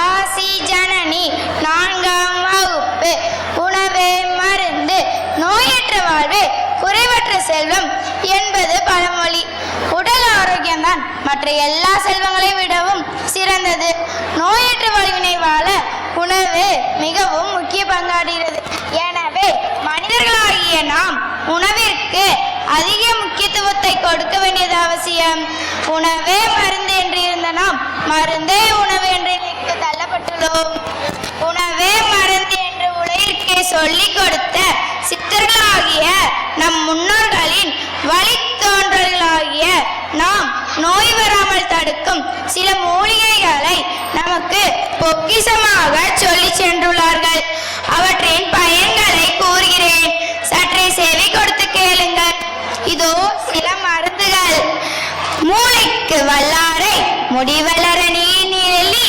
ஆசி ஜனனி 4ஆம் வகுப்பு. உணவே மருந்து, நோயற்ற வாழ்வே குறைவற்ற செல்வம் என்பது பழமொழி. உடல் ஆரோக்கியம்தான் மற்ற எல்லா செல்வங்களையும் விடவும் சிறந்தது. நோயற்ற வாழ்வினை வாழ உணவு மிகவும் முக்கிய பங்காற்றுகிறது. எனவே மனிதர்களாகிய நாம் உணவிற்கு அதிக முக்கியத்துவத்தை கொடுக்க வேண்டியது அவசியம். உணவே மருந்து என்று இருந்த நாம் மருந்தே உணவு என்று நினைத்து தள்ளப்பட்டுள்ளோம். உணவே மருந்து என்று உலகிற்கே சொல்லிக் கொடுத்த சித்தர்களாகிய நம் முன்னோர்களின் வழித்தோன்றல்களாகிய நாம் நோய் வராமல் தடுக்கும் சில மூலிகைகளை நமக்கு பொக்கிஷமாக சொல்லி சென்றுள்ளார்கள். அவற்றின் பயன்களை கூறுகிறேன், சற்றே செவி கொடுத்து கேளுங்கள். இதோ சில மருந்துகள். மூளைக்கு வல்லாரை, முடிவளர நீர்நெல்லி,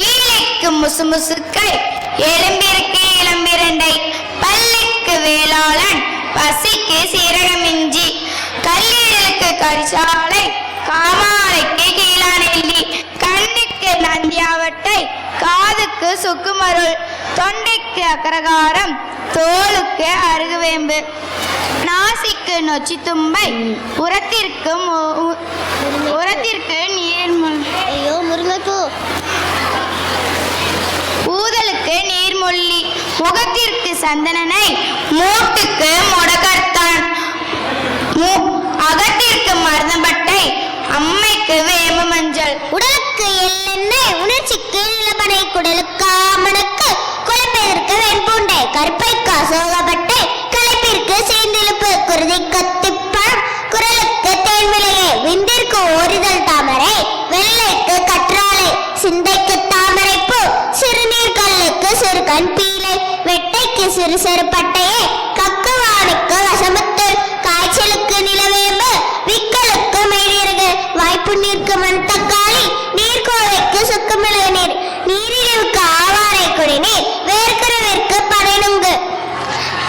ஈழைக்கு முசுமுசுக்கை, எலும்பிற்கு இளம்பிரண்டை, பல்லுக்கு வேளாளன், பசிக்கு சீரகமிஞ்சி, கல்லீரலுக்கு கரிசாலை, காமாலைக்கு கீழாநெல்லி, கண்ணுக்கு நந்தியாவட்டை, காதுக்கு சுக்குமருள், தொண்டைக்கு அக்கரகாரம், தோலுக்கு அருகுவேம்பு, நாசிக்கு நொச்சி தும்பை, உரத்திற்கு முருங்கைப்பூ, ஊதலுக்கு நீர்மொல்லி, முகத்திற்கு சந்தனனை, மூட்டுக்கு முடக்கத்தான், அகத்திற்கு மருதம்பட்டை, அம்மைக்கு வேம்பு மஞ்சள், உடலுக்கு எள்ளெண்ணெய், உணர்ச்சிக்கு இளபனை, குடலுக்கு ஆமணக்கு, குழப்பதற்கு வெண்பூண்டை, கருப்பைக்கு அசோகப்பட்டை, களைப்பிற்கு சேந்திழுப்பு, குருதி கத்திப்பழம், குரலுக்கு தேன்விளையை, விந்திற்கு ஓரிதழ் தாமரை, வெள்ளைக்கு கற்றாழை, சிந்தைக்கு தாமரைப்பூ, சிறுநீர் கல்லுக்கு சிறுகண் பீலை, வெட்டைக்கு சிறு செருப்பட்டையே, கக்குவானுக்கு வசமுத்து, காய்ச்சலுக்கு நிலவேம்பு, விக்கலுக்கு மெய்நீரகு, வாய்ப்புண்ணீருக்கு மண் தக்காளி, நீர்க்கோவைக்கு சுக்குமிளகு நீர், நீரிழிவுக்கு ஆவாரை குடிநீர், வேர்க்கடவிற்கு பனைநுங்கு,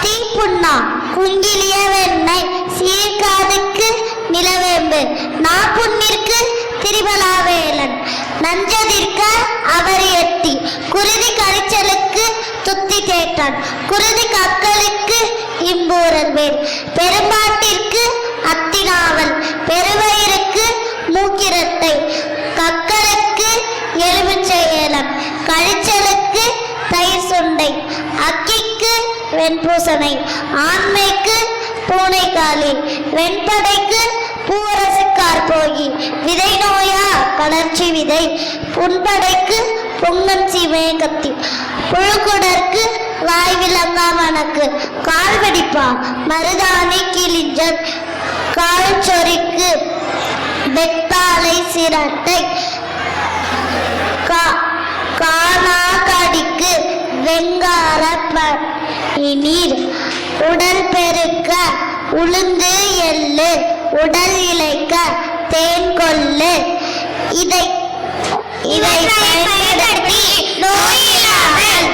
தீப்புண்ணா குங்கிலிய வெண்ணெய், சீர்காதுக்கு நிலவேம்பு, நாப்புண்ணிற்கு திரிபலாவேலன், நஞ்சதிர்க்க அவரியட்டி, குருதி கரிச்சலுக்கு துத்தி தேற்றான், குருதி கக்களுக்கு இம்பூரல் வேல், பெரும்பாட்டிற்கு அத்தினாவல், பெருவயிருக்கு மூக்கிரட்டை, கக்களுக்கு எலுமிச்சை ஏலம், கழிச்சலுக்கு தயிர் சுண்டை, அக்கிக்கு வெண்பூசனை, ஆண்மைக்கு பூனைக்காலி, வெண்படைக்கு பூவரசுக்கார் போகி, விதை நோயா கலர்ச்சி விதை, புண்படைக்கு பொங்கஞ்சி மேகத்தி, புழுக்குடற்கு வாய் விளங்கா மணக்கு, கால் வெடிப்பா மருதாணி கிளிஞ்சல், கால் சொறிக்கு வெட்டாலை சிரட்டை, காணாக்கடிக்கு வெங்கார நீர், உடல் பெருக்க உளுந்து எள்ளு, உடல் இழைக்க தேன் கொள்ளு, இதை பயன்படுத்தி நோயில்லாமல்